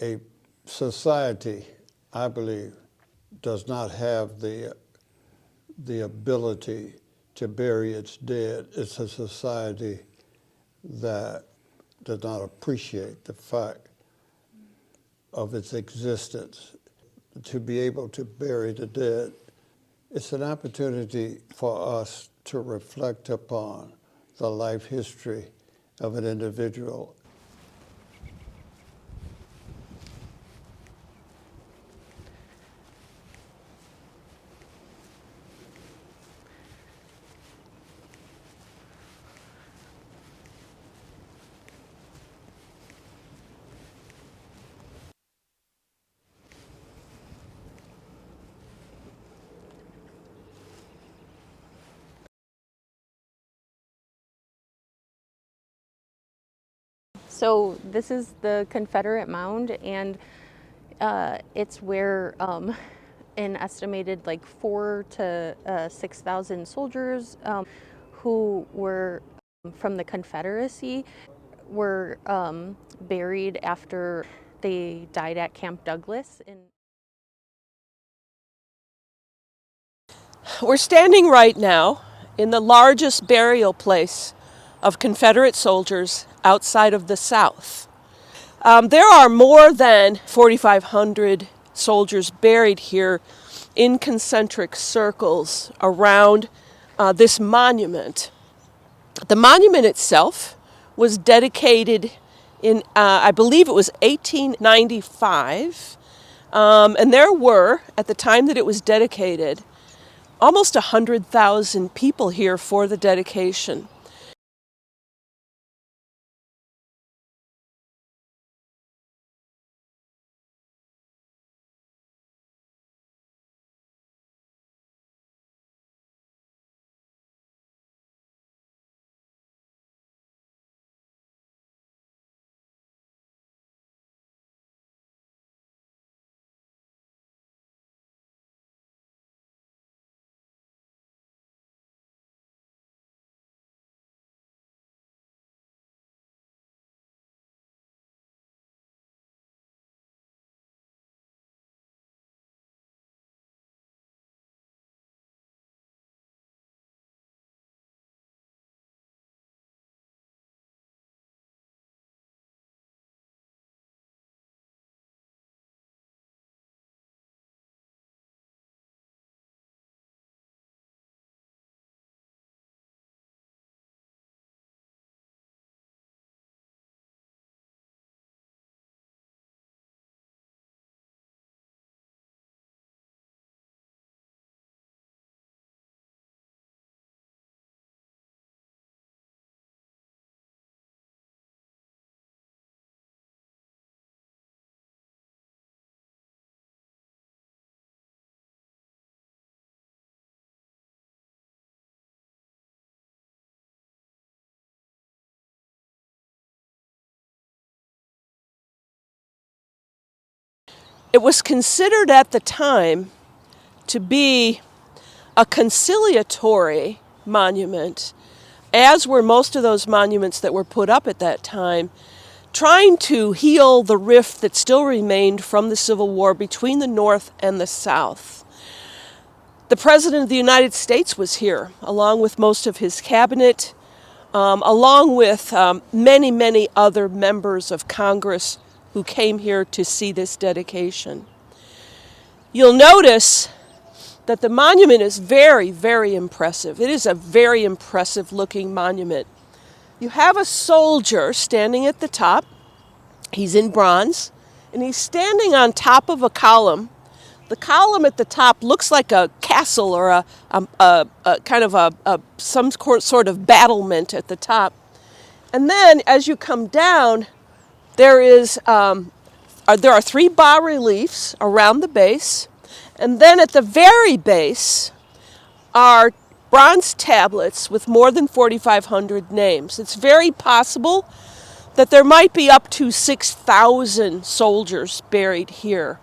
a society, I believe, does not have the ability to bury its dead. It's a society that does not appreciate the fact of its existence. To be able to bury the dead, it's an opportunity for us to reflect upon the life history of an individual. So this is the Confederate Mound, and it's where an estimated like 4,000 to 6,000 soldiers who were from the Confederacy were buried after they died at Camp Douglas. We're standing right now in the largest burial place of Confederate soldiers outside of the South. There are more than 4,500 soldiers buried here in concentric circles around this monument. The monument itself was dedicated in, I believe it was 1895, and there were, at the time that it was dedicated, almost 100,000 people here for the dedication. It was considered at the time to be a conciliatory monument, as were most of those monuments that were put up at that time, trying to heal the rift that still remained from the Civil War between the North and the South. The President of the United States was here, along with most of his cabinet, along with many, many other members of Congress who came here to see this dedication. You'll notice that the monument is very, very impressive. It is a very impressive looking monument. You have a soldier standing at the top. He's in bronze, and he's standing on top of a column. The column at the top looks like a castle or a kind of some sort of battlement at the top. And then as you come down, there are 3 bas-reliefs around the base, and then at the very base are bronze tablets with more than 4,500 names. It's very possible that there might be up to 6,000 soldiers buried here.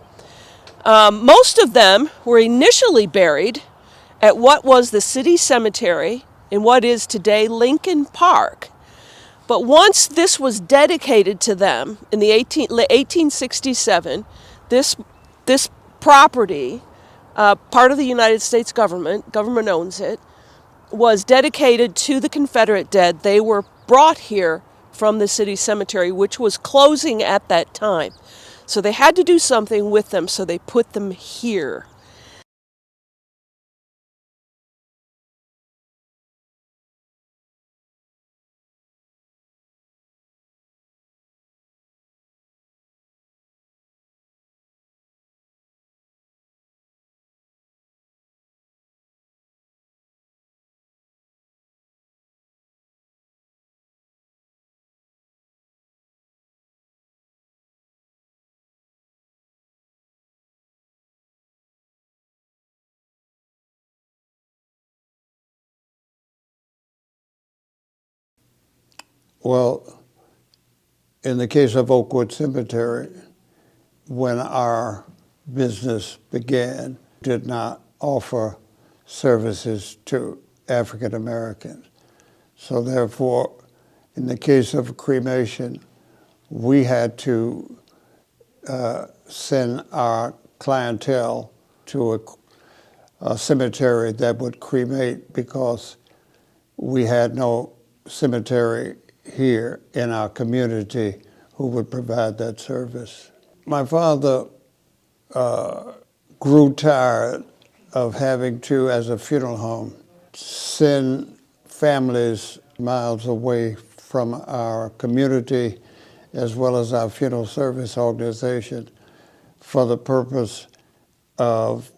Most of them were initially buried at what was the city cemetery in what is today Lincoln Park. But once this was dedicated to them in the 1867, this property, part of the United States government owns it, was dedicated to the Confederate dead. They were brought here from the city cemetery, which was closing at that time. So they had to do something with them, so they put them here. Well, in the case of Oakwood Cemetery, when our business began, did not offer services to African Americans. So therefore, in the case of cremation, we had to send our clientele to a cemetery that would cremate, because we had no cemetery here in our community who would provide that service. My father grew tired of having to, as a funeral home, send families miles away from our community as well as our funeral service organization for the purpose of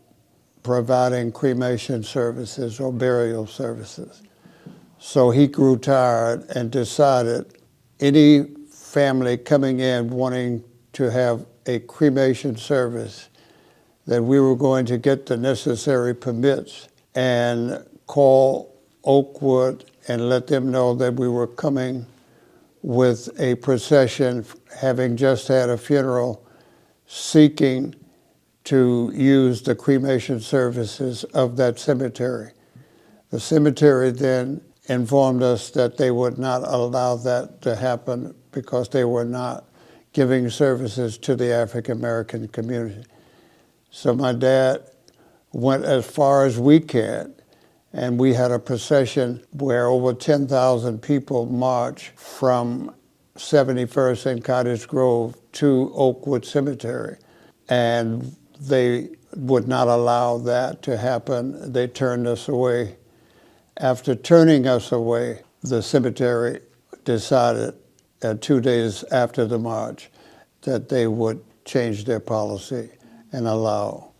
providing cremation services or burial services. So he grew tired and decided any family coming in wanting to have a cremation service, that we were going to get the necessary permits and call Oakwood and let them know that we were coming with a procession, having just had a funeral, seeking to use the cremation services of that cemetery. The cemetery then informed us that they would not allow that to happen because they were not giving services to the African American community. So my dad went as far as we can, and we had a procession where over 10,000 people marched from 71st and Cottage Grove to Oakwood Cemetery. And they would not allow that to happen. They turned us away. After turning us away, the cemetery decided 2 days after the march that they would change their policy and allow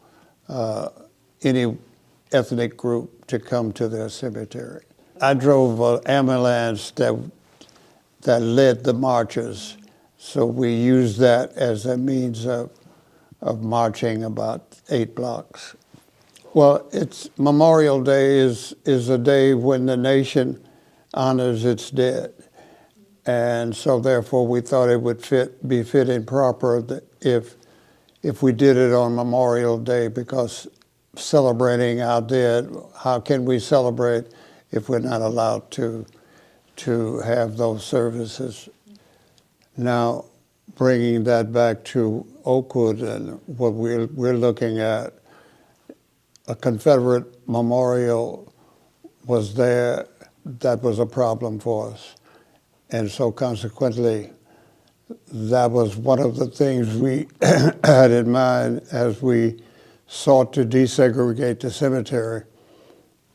any ethnic group to come to their cemetery. I drove an ambulance that led the marchers, so we used that as a means of marching about 8 blocks. Well, it's Memorial Day is a day when the nation honors its dead. And so therefore we thought it would be fitting proper that if we did it on Memorial Day, because celebrating our dead, how can we celebrate if we're not allowed to have those services? Now, bringing that back to Oakwood and what we're looking at, a Confederate memorial was there. That was a problem for us. And so consequently, that was one of the things we had in mind as we sought to desegregate the cemetery.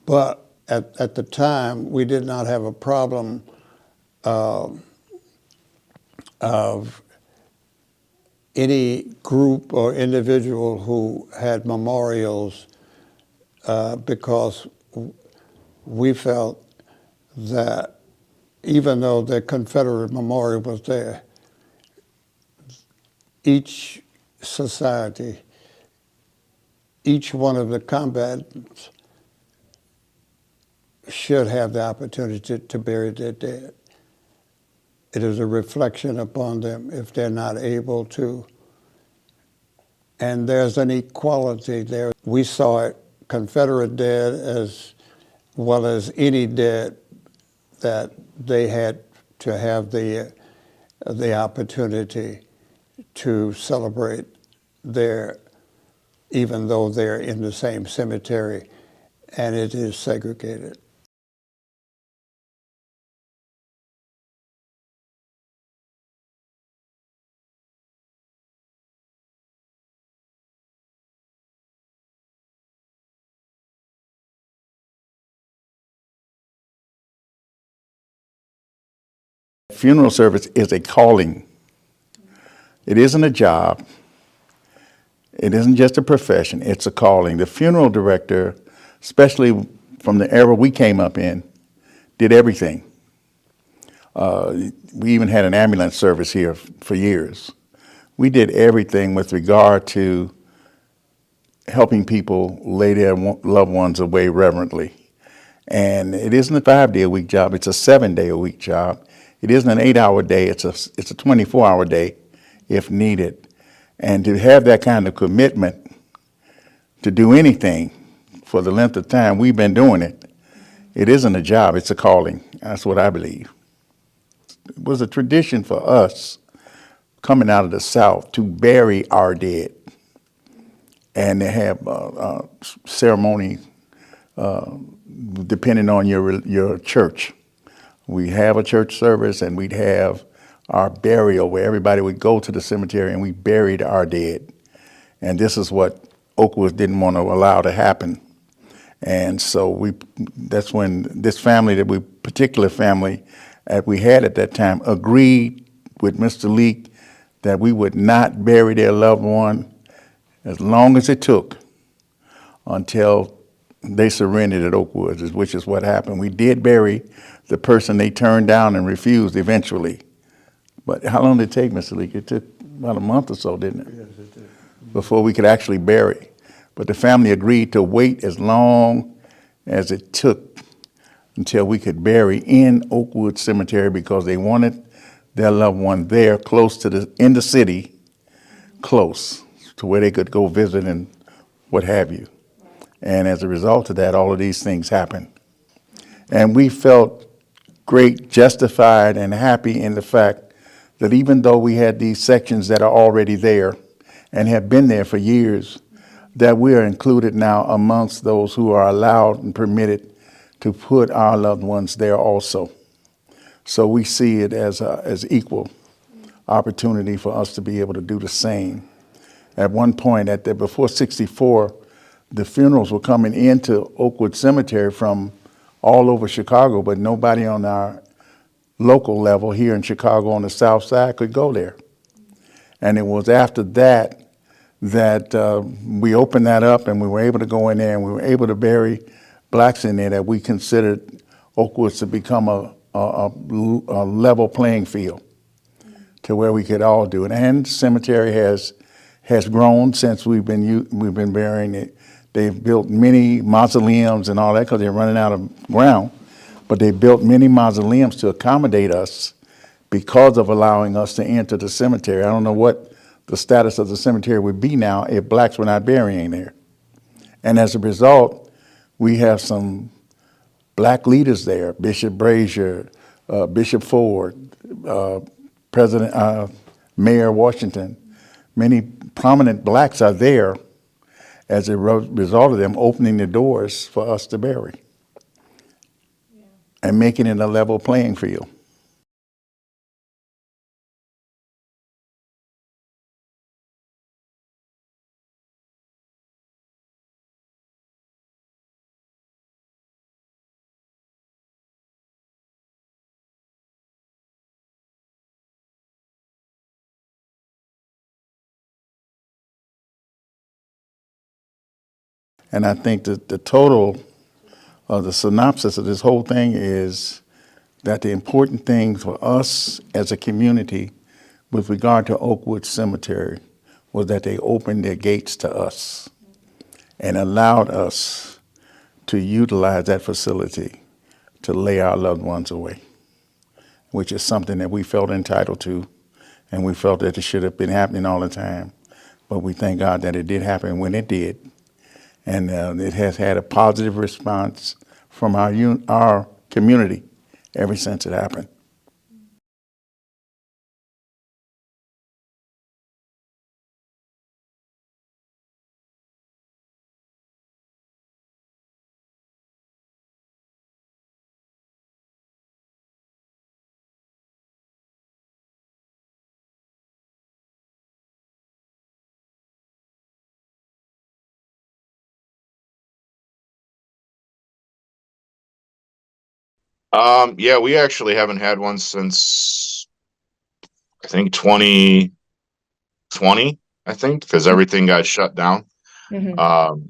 But at the time, we did not have a problem of any group or individual who had memorials because we felt that even though the Confederate memorial was there, each society, each one of the combatants should have the opportunity to bury their dead. It is a reflection upon them if they're not able to. And there's an equality there. We saw it, Confederate dead as well as any dead, that they had to have the opportunity to celebrate there, even though they're in the same cemetery and it is segregated. Funeral service is a calling. It isn't a job. It isn't just a profession, it's a calling. The funeral director, especially from the era we came up in, did everything. We even had an ambulance service here for years. We did everything with regard to helping people lay their loved ones away reverently. And it isn't a 5-day-a-week job, it's a 7-day-a-week job. It isn't an 8-hour day, it's a 24-hour day if needed. And to have that kind of commitment to do anything for the length of time we've been doing it, it isn't a job, it's a calling. That's what I believe. It was a tradition for us coming out of the South to bury our dead. And they have ceremony depending on your church. We have a church service and we'd have our burial where everybody would go to the cemetery and we buried our dead. And this is what Oakwood didn't want to allow to happen. And so that's when this family, particular family that we had at that time, agreed with Mr. Leak that we would not bury their loved one as long as it took until they surrendered at Oakwood, which is what happened. We did bury the person they turned down and refused eventually. But how long did it take, Mr. Leak? It took about a month or so, didn't it? Yes, it did. Before we could actually bury. But the family agreed to wait as long as it took until we could bury in Oakwood Cemetery because they wanted their loved one there, close to in the city, close to where they could go visit and what have you. And as a result of that, all of these things happened. And we felt great, justified, and happy in the fact that even though we had these sections that are already there and have been there for years, that we are included now amongst those who are allowed and permitted to put our loved ones there also. So we see it as equal opportunity for us to be able to do the same. At one point, before '64, the funerals were coming into Oakwood Cemetery from all over Chicago, but nobody on our local level here in Chicago on the south side could go there. And it was after that we opened that up and we were able to go in there and we were able to bury blacks in there that we considered Oakwood to become a level playing field to where we could all do it. And the cemetery has grown since we've been burying it. They've built many mausoleums and all that because they're running out of ground. But they built many mausoleums to accommodate us because of allowing us to enter the cemetery. I don't know what the status of the cemetery would be now if blacks were not burying there. And as a result, we have some black leaders there, Bishop Brazier, Bishop Ford, Mayor Washington. Many prominent blacks are there as a result of them opening the doors for us to bury and making it a level playing field. And I think that the total of the synopsis of this whole thing is that the important thing for us as a community with regard to Oakwood Cemetery was that they opened their gates to us and allowed us to utilize that facility to lay our loved ones away, which is something that we felt entitled to, and we felt that it should have been happening all the time. But we thank God that it did happen when it did. And it has had a positive response from our community ever since it happened. Yeah, we actually haven't had one since I think 2020, I think, because everything got shut down. Mhm.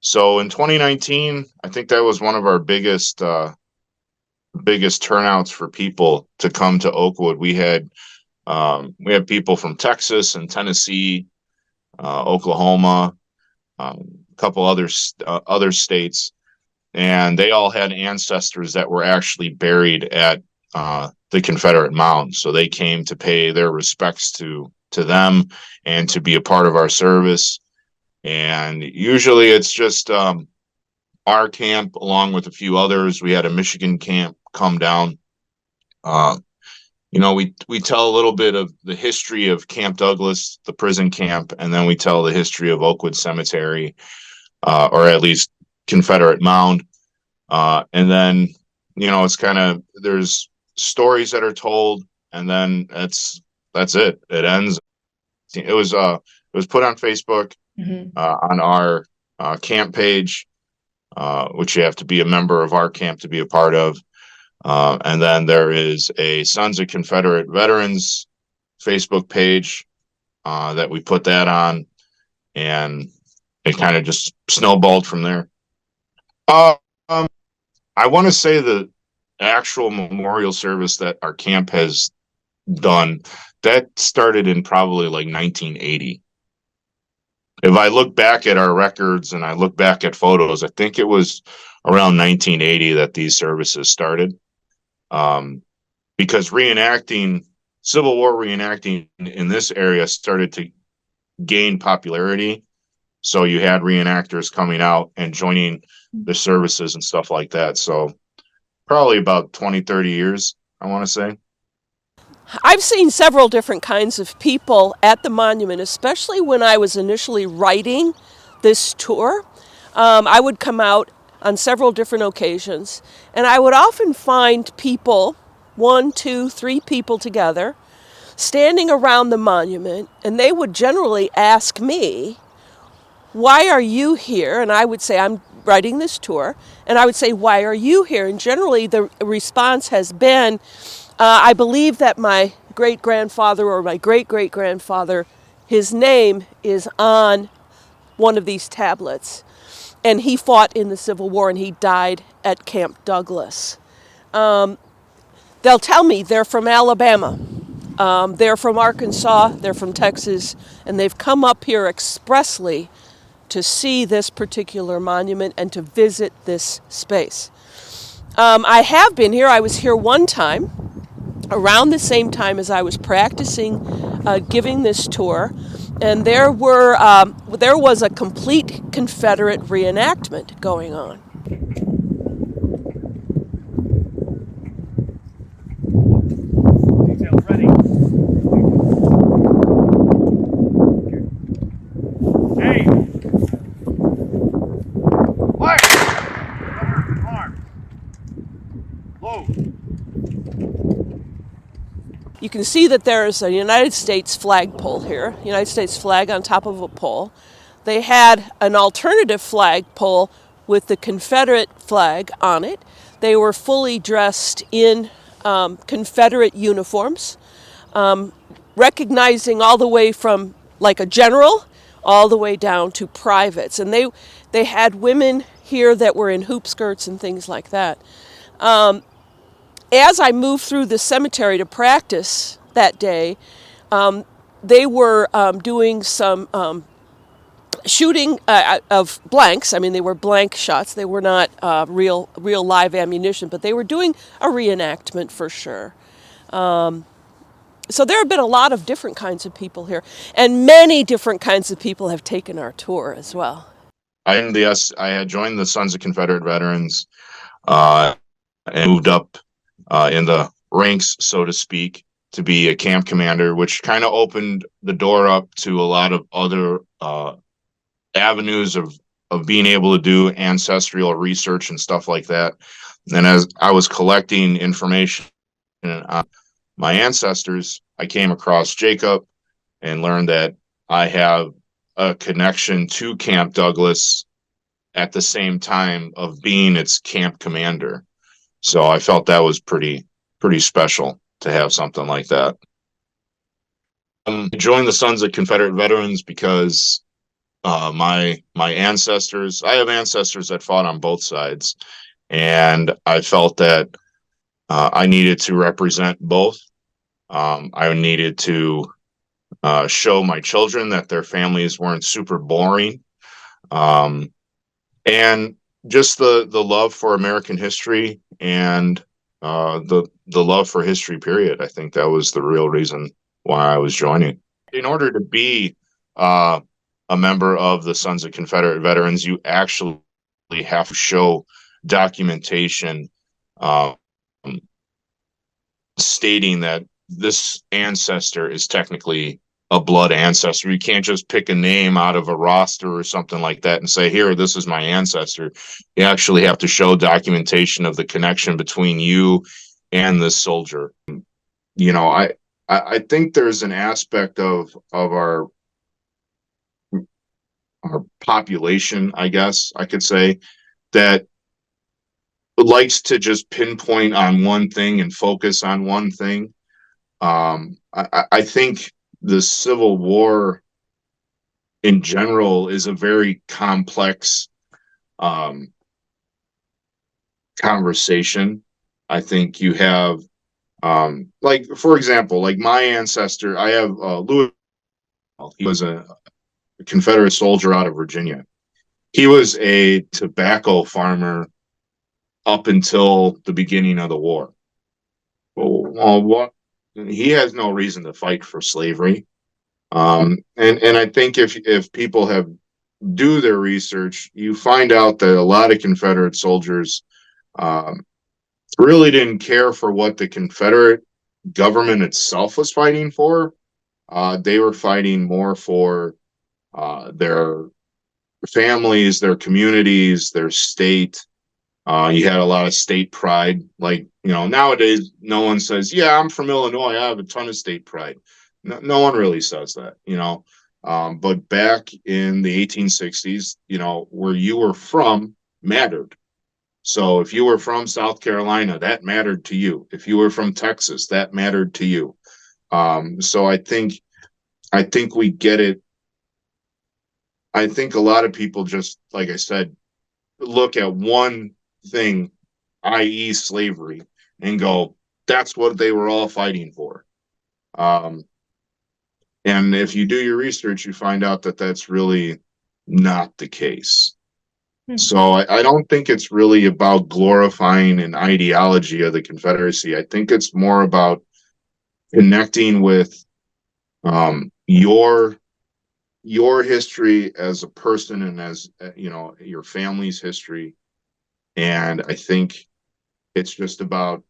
So in 2019, I think that was one of our biggest turnouts for people to come to Oakwood. We had people from Texas and Tennessee, Oklahoma, a couple other states, and they all had ancestors that were actually buried at the Confederate Mound. So they came to pay their respects to them and to be a part of our service. And usually it's just our camp along with a few others. We had a Michigan camp come down. We tell a little bit of the history of Camp Douglas, the prison camp, and then we tell the history of Oakwood Cemetery, or at least Confederate Mound. And then, it's kind of, there's stories that are told, and then that's it. It ends. It was put on Facebook, Mhm. on our camp page, which you have to be a member of our camp to be a part of. And then there is a Sons of Confederate Veterans Facebook page that we put that on, and it kind of just snowballed from there. Um, I want to say the actual memorial service that our camp has done, that started in probably like 1980. If I look back at our records and I look back at photos, I think it was around 1980 that these services started. Because Civil War reenacting in this area started to gain popularity. So you had reenactors coming out and joining the services and stuff like that. So probably about 20, 30 years, I want to say. I've seen several different kinds of people at the monument, especially when I was initially writing this tour. I would come out on several different occasions, and I would often find people, 1, 2, 3 people together, standing around the monument, and they would generally ask me, "Why are you here?" And I would say, "I'm writing this tour." And I would say, "Why are you here?" And generally the response has been, I believe that my great-grandfather or my great-great-grandfather, his name is on one of these tablets. And he fought in the Civil War and he died at Camp Douglas. They'll tell me they're from Alabama, they're from Arkansas, they're from Texas, and they've come up here expressly to see this particular monument and to visit this space. I have been here. I was here one time, around the same time as I was practicing giving this tour, and there was a complete Confederate reenactment going on. Details ready. Hey! Fire! Arms. Load. You can see that there is a United States flagpole here, United States flag on top of a pole. They had an alternative flagpole with the Confederate flag on it. They were fully dressed in Confederate uniforms, recognizing all the way from like a general all the way down to privates. And they had women here that were in hoop skirts and things like that. As I moved through the cemetery to practice that day, they were doing some shooting of blanks. I mean, they were blank shots. They were not real live ammunition, but they were doing a reenactment for sure. So there have been a lot of different kinds of people here, and many different kinds of people have taken our tour as well. I had joined the Sons of Confederate Veterans and moved up in the ranks, so to speak, to be a camp commander, which kind of opened the door up to a lot of other avenues of being able to do ancestral research and stuff like that. And as I was collecting information on my ancestors, I came across Jacob and learned that I have a connection to Camp Douglas at the same time of being its camp commander. So I felt that was pretty special to have something like that. I joined the Sons of Confederate Veterans because my ancestors, I have ancestors that fought on both sides, and I felt that I needed to represent both. I needed to show my children that their families weren't super boring, and just the love for American history and the love for history. Period. I think that was the real reason why I was joining. In order to be uh, a member of the Sons of Confederate Veterans, you actually have to show documentation um, stating that this ancestor is technically a blood ancestor. You can't just pick a name out of a roster or something like that and say, here, this is my ancestor. You actually have to show documentation of the connection between you and this soldier. You know, I think there's an aspect of our population, I guess I could say, that likes to just pinpoint on one thing and focus on one thing. I think the Civil War in general is a very complex um, conversation. I think you have, like, for example, like my ancestor, I have Louis. He was a Confederate soldier out of Virginia. He was a tobacco farmer up until the beginning of the war. Well, what? He has no reason to fight for slavery. And I think if people have do their research, you find out that a lot of Confederate soldiers um, really didn't care for what the Confederate government itself was fighting for. They were fighting more for their families, their communities, their state. You had a lot of state pride. Like, you know, nowadays, no one says, yeah, I'm from Illinois. I have a ton of state pride. No one really says that, you know. But back in the 1860s, you know, where you were from mattered. So if you were from South Carolina, that mattered to you. If you were from Texas, that mattered to you. So I think we get it. I think a lot of people just, like I said, look at one thing, i.e., slavery, and go, that's what they were all fighting for. Um, and if you do your research, you find out that that's really not the case. So I don't think it's really about glorifying an ideology of the Confederacy. I think it's more about connecting with your history as a person and as you know your family's history. And I think it's just about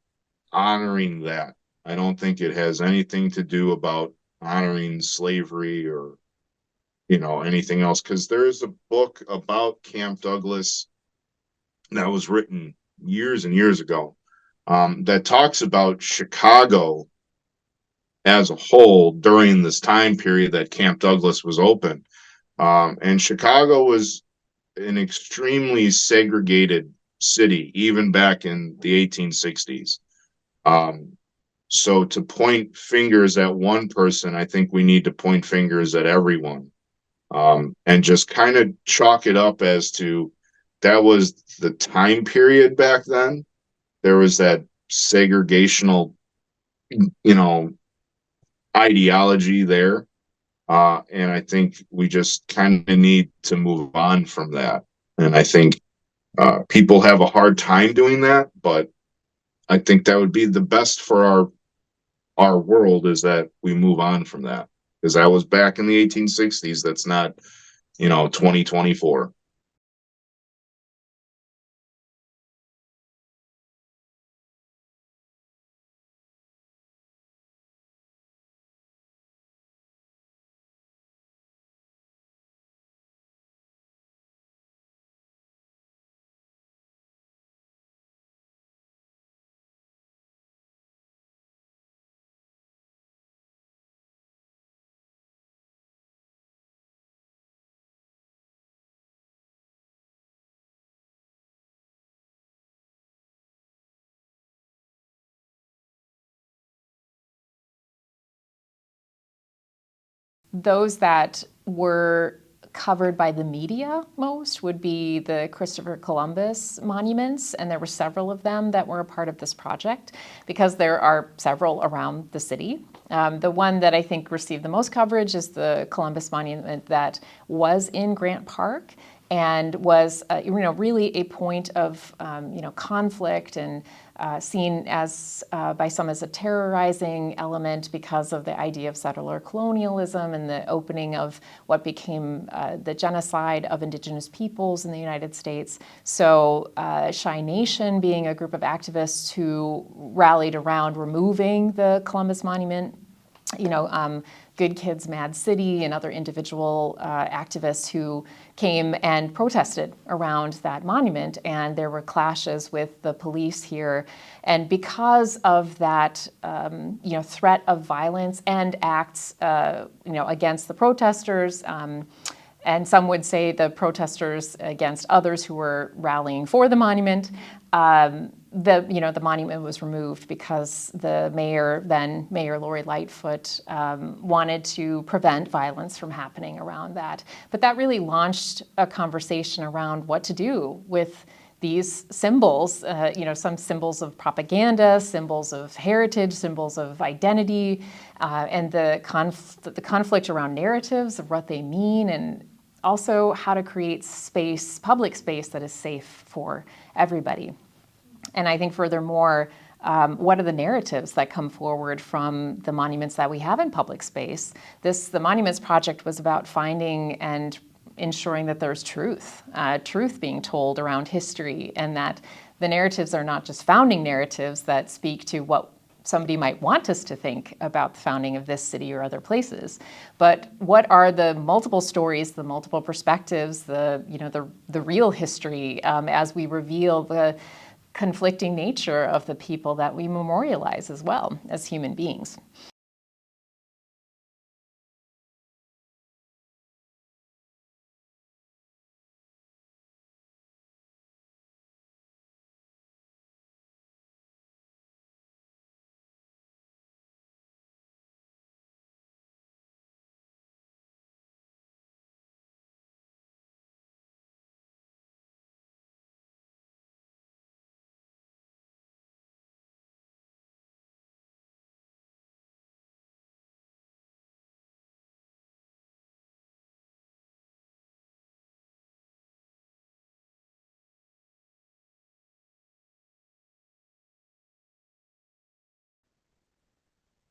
honoring that. I don't think it has anything to do about honoring slavery or anything else, because there is a book about Camp Douglas that was written years and years ago that talks about Chicago as a whole during this time period that Camp Douglas was open. And Chicago was an extremely segregated city, even back in the 1860s. Um, so to point fingers at one person, I think we need to point fingers at everyone, and just kind of chalk it up as to that was the time period back then. There was that segregational, you know, ideology there. And I think we just kind of need to move on from that. And I think people have a hard time doing that, but I think that would be the best for our world, is that we move on from that, because that was back in the 1860s. That's not 2024. Those that were covered by the media most would be the Christopher Columbus monuments, and there were several of them that were a part of this project because there are several around the city. The one that I think received the most coverage is the Columbus monument that was in Grant Park and was really a point of conflict and seen as by some as a terrorizing element because of the idea of settler colonialism and the opening of what became the genocide of indigenous peoples in the United States. So Shy Nation being a group of activists who rallied around removing the Columbus monument, Good Kids Mad City and other individual activists who came and protested around that monument, and there were clashes with the police here. And because of that, threat of violence and acts, against the protesters, and some would say the protesters against others who were rallying for the monument, the monument was removed because the mayor, then Mayor Lori Lightfoot, wanted to prevent violence from happening around that. But that really launched a conversation around what to do with these symbols, some symbols of propaganda, symbols of heritage, symbols of identity, and the conflict around narratives of what they mean, and also how to create space, public space that is safe for everybody. And I think furthermore, what are the narratives that come forward from the monuments that we have in public space? The Monuments Project was about finding and ensuring that there's truth being told around history, and that the narratives are not just founding narratives that speak to what somebody might want us to think about the founding of this city or other places, but what are the multiple stories, the multiple perspectives, the real history as we reveal the conflicting nature of the people that we memorialize as well as human beings.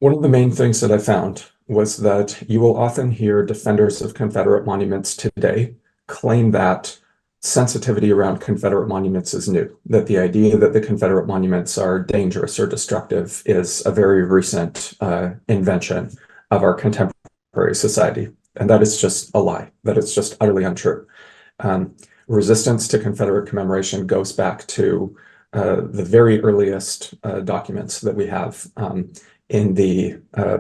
One of the main things that I found was that you will often hear defenders of Confederate monuments today claim that sensitivity around Confederate monuments is new, that the idea that the Confederate monuments are dangerous or destructive is a very recent invention of our contemporary society. And that is just a lie, that is just utterly untrue. Resistance to Confederate commemoration goes back to the very earliest documents that we have in the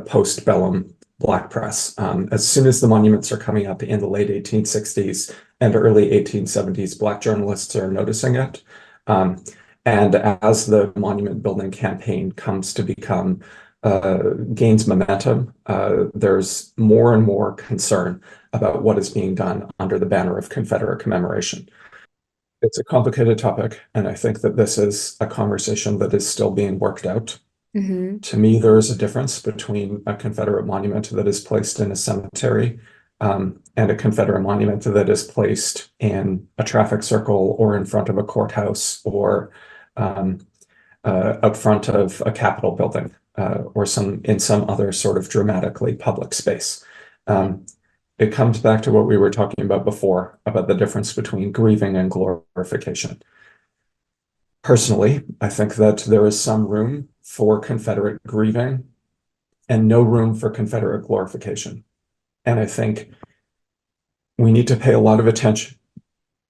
postbellum Black press. As soon as the monuments are coming up in the late 1860s and early 1870s, Black journalists are noticing it. And as the monument building campaign comes to become, gains momentum, there's more and more concern about what is being done under the banner of Confederate commemoration. It's a complicated topic, and I think that this is a conversation that is still being worked out. To me, there is a difference between a Confederate monument that is placed in a cemetery and a Confederate monument that is placed in a traffic circle or in front of a courthouse or out front of a Capitol building or in some other sort of dramatically public space. It comes back to what we were talking about before, about the difference between grieving and glorification. Personally, I think that there is some room for Confederate grieving and no room for Confederate glorification. And I think we need to pay a lot of attention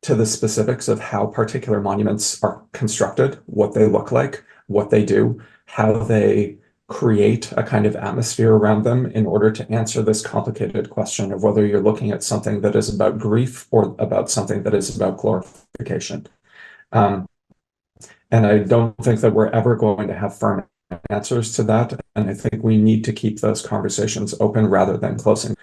to the specifics of how particular monuments are constructed, what they look like, what they do, how they create a kind of atmosphere around them in order to answer this complicated question of whether you're looking at something that is about grief or about something that is about glorification. And I don't think that we're ever going to have firm answers to that. And I think we need to keep those conversations open rather than closing.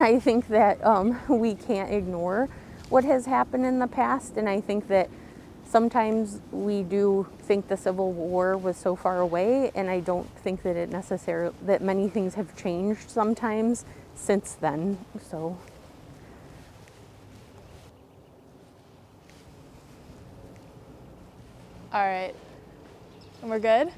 I think that we can't ignore what has happened in the past, and I think that sometimes we do think the Civil War was so far away, and I don't think that that many things have changed sometimes since then. So. All right, and we're good?